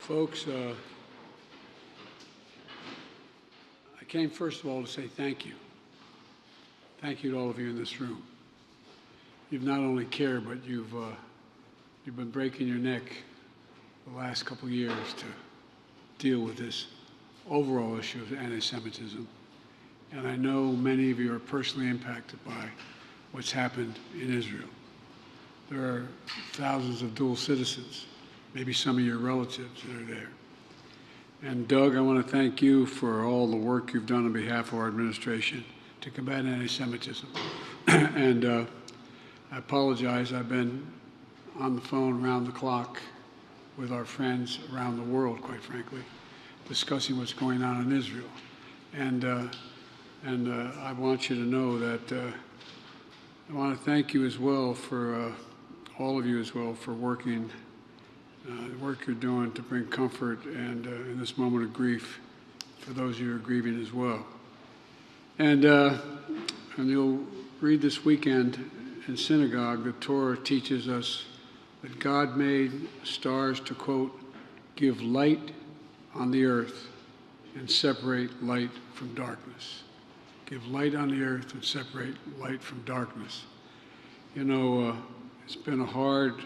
Folks, I came first of all to say thank you. Thank you to all of you in this room. You've not only cared, but you've been breaking your neck the last couple of years to deal with this overall issue of anti-Semitism. And I know many of you are personally impacted by what's happened in Israel. There are thousands of dual citizens, maybe some of your relatives that are there. And Doug, I want to thank you for all the work you've done on behalf of our administration to combat anti-Semitism. And I apologize, I've been on the phone around the clock with our friends around the world, quite frankly, discussing what's going on in Israel. And I want you to know that I want to thank you as well for, all of you as well, for working, the work you're doing to bring comfort and in this moment of grief for those of you who are grieving as well. And you'll read this weekend in synagogue, the Torah teaches us that God made stars to, quote, give light on the earth and separate light from darkness. Give light on the earth and separate light from darkness. You know, it's been hard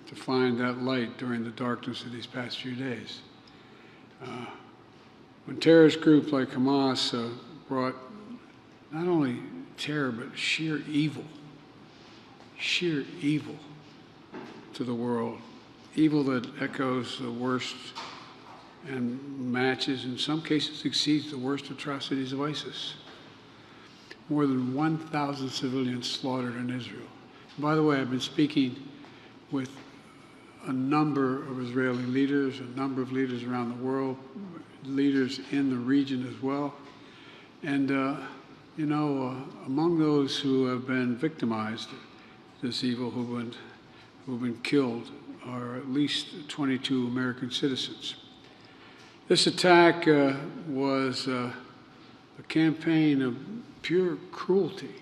to find that light during the darkness of these past few days. When terrorist groups like Hamas brought not only terror, but sheer evil to the world, evil that echoes the worst and matches, in some cases exceeds the worst atrocities of ISIS. More than 1,000 civilians slaughtered in Israel. And by the way, I've been speaking with a number of Israeli leaders, a number of leaders around the world, leaders in the region as well. And, you know, among those who have been victimized, this evil, who've been killed, are at least 22 American citizens. This attack was a campaign of pure cruelty,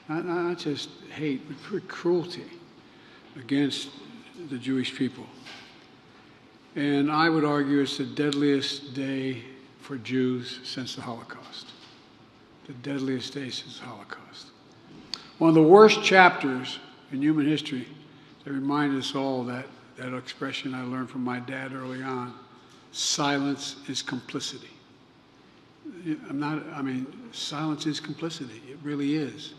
not just hate, but pure cruelty against the Jewish people. And I would argue it's the deadliest day for Jews since the Holocaust. The deadliest day since the Holocaust. One of the worst chapters in human history that reminded us all that expression I learned from my dad early on, silence is complicity. Silence is complicity. It really is.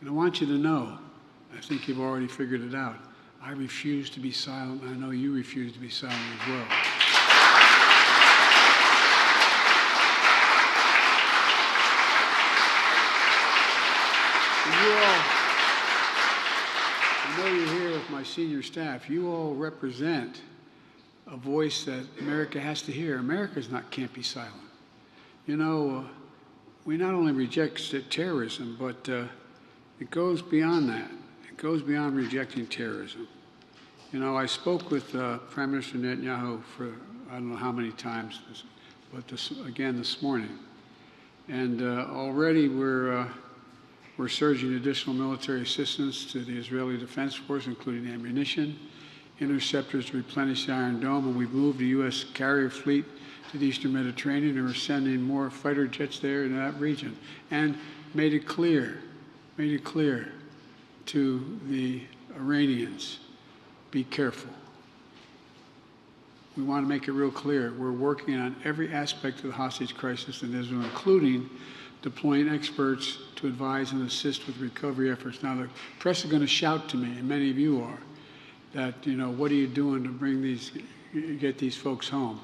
And I want you to know, I think you've already figured it out, I refuse to be silent, and I know you refuse to be silent as well. And you all, I know you're here with my senior staff, you all represent a voice that America has to hear. America can't be silent. You know, we not only reject terrorism, but it goes beyond that. It goes beyond rejecting terrorism. You know, I spoke with Prime Minister Netanyahu for I don't know how many times, but again this morning. And already we're surging additional military assistance to the Israeli Defense Force, including ammunition, interceptors to replenish the Iron Dome, and we've moved the U.S. carrier fleet to the Eastern Mediterranean, and we're sending more fighter jets there in that region, and made it clear to the Iranians, be careful. We want to make it real clear. We're working on every aspect of the hostage crisis in Israel, including deploying experts to advise and assist with recovery efforts. Now, the press is going to shout to me, and many of you are, that, you know, what are you doing to get these folks home?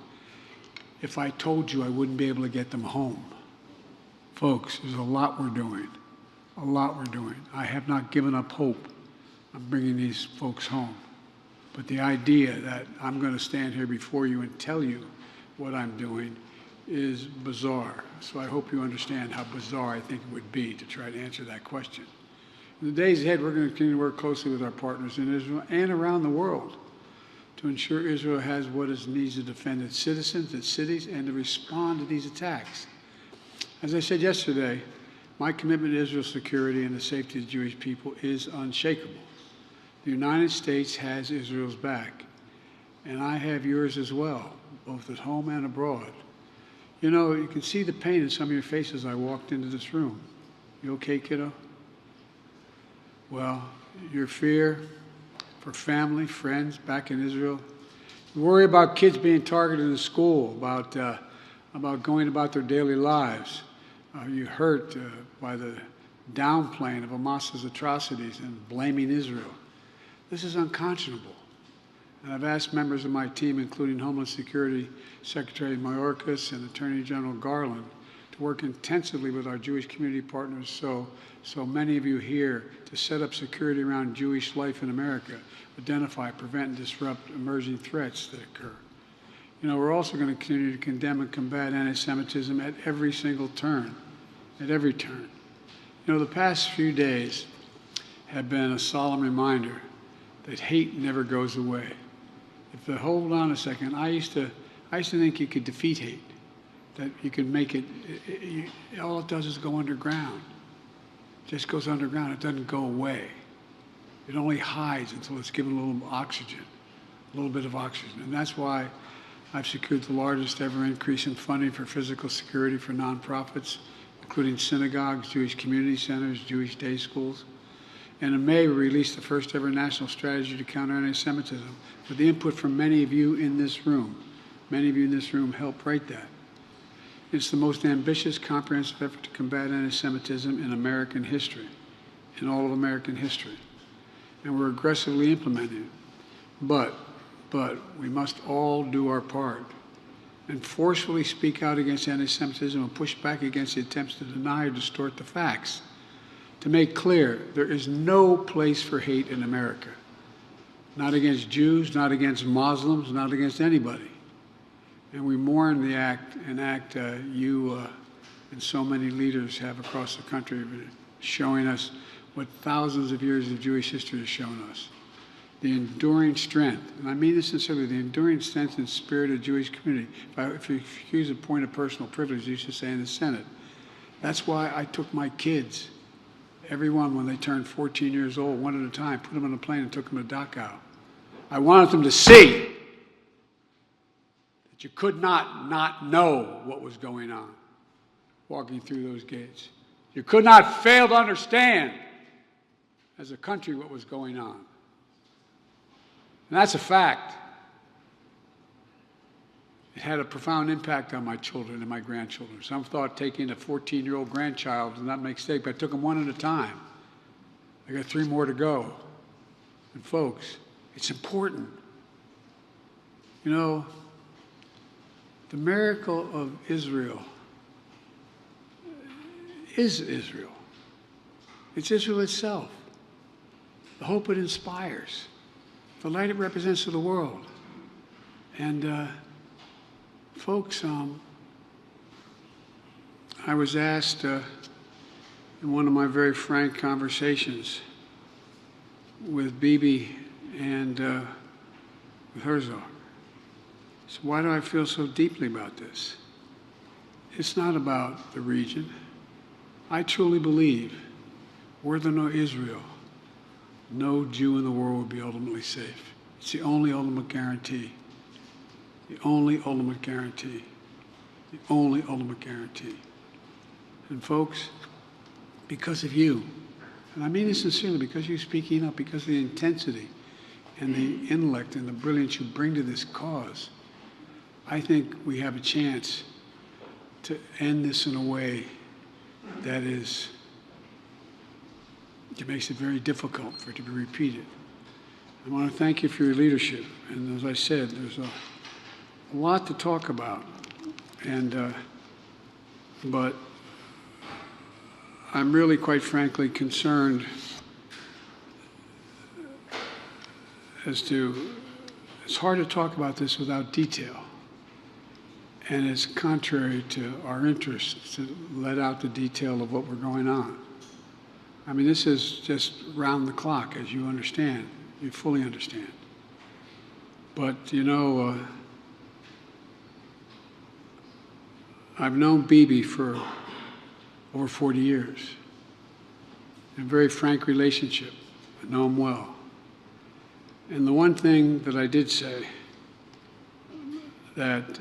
If I told you, I wouldn't be able to get them home. Folks, there's a lot we're doing. A lot we're doing. I have not given up hope on bringing these folks home. But the idea that I'm going to stand here before you and tell you what I'm doing is bizarre. So I hope you understand how bizarre I think it would be to try to answer that question. In the days ahead, we're going to continue to work closely with our partners in Israel and around the world to ensure Israel has what it needs to defend its citizens, its cities, and to respond to these attacks. As I said yesterday, my commitment to Israel's security and the safety of the Jewish people is unshakable. The United States has Israel's back. and I have yours as well, both at home and abroad. You know, you can see the pain in some of your faces. I walked into this room. You okay, kiddo? Well, your fear for family, friends back in Israel. You worry about kids being targeted in school, about going about their daily lives. You're hurt by the downplaying of Hamas's atrocities and blaming Israel. This is unconscionable. And I've asked members of my team, including Homeland Security Secretary Mayorkas and Attorney General Garland, to work intensively with our Jewish community partners so many of you here to set up security around Jewish life in America, identify, prevent, and disrupt emerging threats that occur. You know, we're also going to continue to condemn and combat anti-Semitism at every single turn, at every turn. You know, the past few days have been a solemn reminder that hate never goes away. Hold on a second, I used to think you could defeat hate, that you could make it, all it does is go underground. It just goes underground, it doesn't go away. It only hides until it's given a little oxygen, a little bit of oxygen. And that's why I've secured the largest ever increase in funding for physical security for nonprofits, including synagogues, Jewish community centers, Jewish day schools. And in May, we released the first ever national strategy to counter anti-Semitism with the input from many of you in this room. Many of you in this room helped write that. It's the most ambitious, comprehensive effort to combat anti-Semitism in American history, in all of American history. And we're aggressively implementing it. But we must all do our part and forcefully speak out against anti-Semitism and push back against the attempts to deny or distort the facts. To make clear, there is no place for hate in America. Not against Jews, not against Muslims, not against anybody. And we mourn the act you and so many leaders have across the country, showing us what thousands of years of Jewish history has shown us. The enduring strength, and I mean this sincerely, the enduring strength and spirit of the Jewish community. If you excuse a point of personal privilege, you should say in the Senate. That's why I took my kids, everyone when they turned 14 years old, one at a time, put them on a plane and took them to Dachau. I wanted them to see that you could not know what was going on walking through those gates. You could not fail to understand as a country what was going on. And that's a fact. It had a profound impact on my children and my grandchildren. Some thought taking a 14-year-old grandchild was not a mistake, but I took them one at a time. I got 3 more to go. And folks, it's important. You know, the miracle of Israel is Israel. It's Israel itself. The hope it inspires. The light it represents to the world. And folks, I was asked in one of my very frank conversations with Bibi and with Herzog, so why do I feel so deeply about this? It's not about the region. I truly believe, were there no Israel, no Jew in the world would be ultimately safe. It's the only ultimate guarantee. The only ultimate guarantee. The only ultimate guarantee. And folks, because of you, and I mean this sincerely, because you're speaking up, because of the intensity and the intellect and the brilliance you bring to this cause, I think we have a chance to end this in a way that it makes it very difficult for it to be repeated. I want to thank you for your leadership. And as I said, there's a lot to talk about. But I'm really, quite frankly, concerned as to, it's hard to talk about this without detail. And it's contrary to our interests to let out the detail of what we're going on. I mean, this is just round the clock, as you understand. You fully understand. But, you know, I've known Bibi for over 40 years. In a very frank relationship. I know him well. And the one thing that I did say that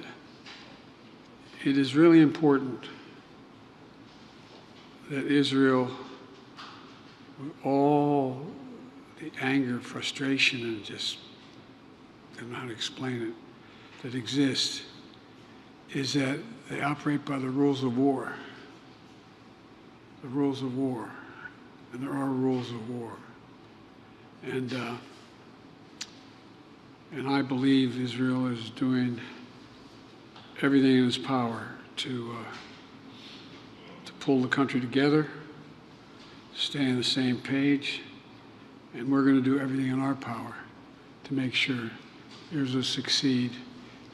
it is really important that Israel, with all the anger, frustration, and just, I don't know how to explain it, that exists, is that they operate by the rules of war. The rules of war. And there are rules of war. And I believe Israel is doing everything in its power to pull the country together, stay on the same page, and we're going to do everything in our power to make sure Israel succeed,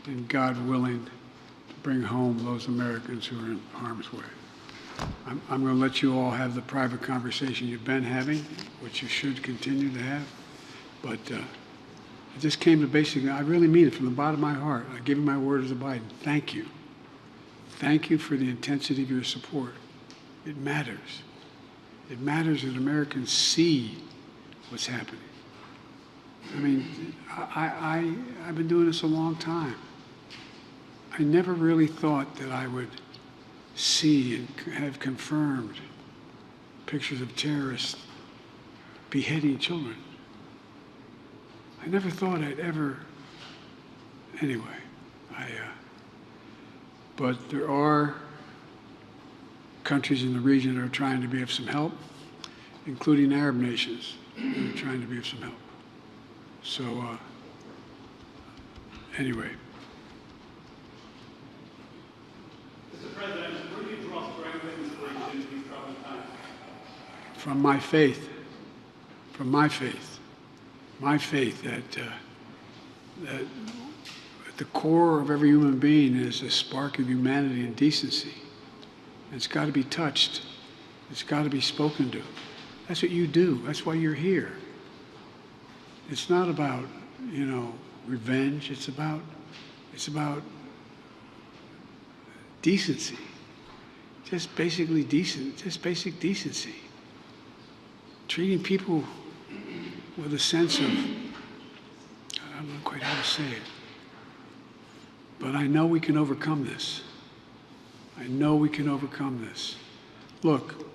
and God willing, to bring home those Americans who are in harm's way. I'm going to let you all have the private conversation you've been having, which you should continue to have, but I just came to basically, I really mean it from the bottom of my heart. I give you my word as a Biden. Thank you. Thank you for the intensity of your support. It matters. It matters that Americans see what's happening. I mean, I've been doing this a long time. I never really thought that I would see and have confirmed pictures of terrorists beheading children. I never thought I'd ever, anyway, but there are countries in the region that are trying to be of some help, including Arab nations that are trying to be of some help. So, anyway. Mr. President, where do you draw strength and inspiration in these troubled times? From my faith. From my faith. My faith that at the core of every human being is a spark of humanity and decency. And it's got to be touched. It's got to be spoken to. That's what you do. That's why you're here. It's not about, revenge. It's about decency. Just basically decent. Just basic decency. Treating people with a sense of, I don't know quite how to say it, but I know we can overcome this. I know we can overcome this. Look,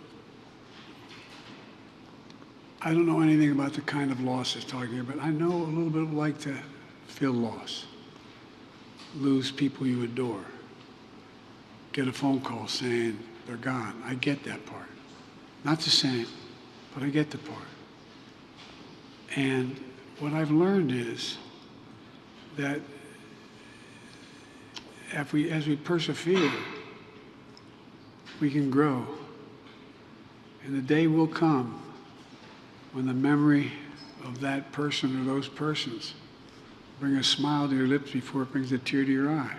I don't know anything about the kind of loss it's talking about, but I know a little bit like to feel loss, lose people you adore, get a phone call saying they're gone. I get that part. Not the same, but I get the part. And what I've learned is that as we persevere, we can grow. And the day will come when the memory of that person or those persons bring a smile to your lips before it brings a tear to your eye.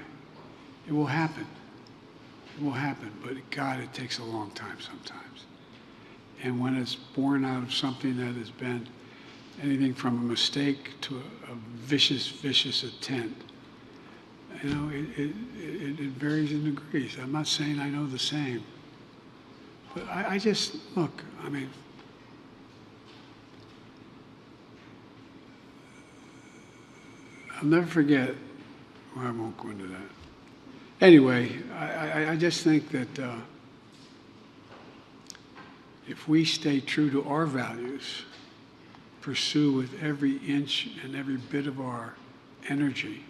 It will happen. It will happen. But God, it takes a long time sometimes. And when it's born out of something that has been anything from a mistake to a vicious, vicious intent, it varies in degrees. I'm not saying I know the same. But I just, look, I mean, I'll never forget, well, I won't go into that. Anyway, I just think that if we stay true to our values, pursue with every inch and every bit of our energy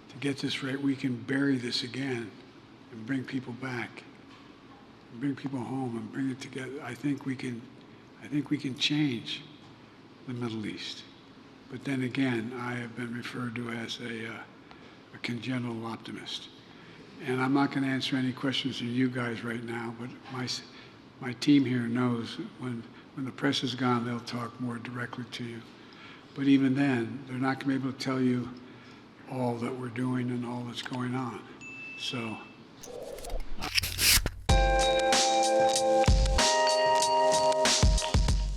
to get this right, we can bury this again and bring people back, and bring people home and bring it together. I think we can change the Middle East. But then again, I have been referred to as a congenital optimist. And I'm not going to answer any questions from you guys right now, but my team here knows when the press is gone, they'll talk more directly to you. But even then, they're not going to be able to tell you all that we're doing and all that's going on. So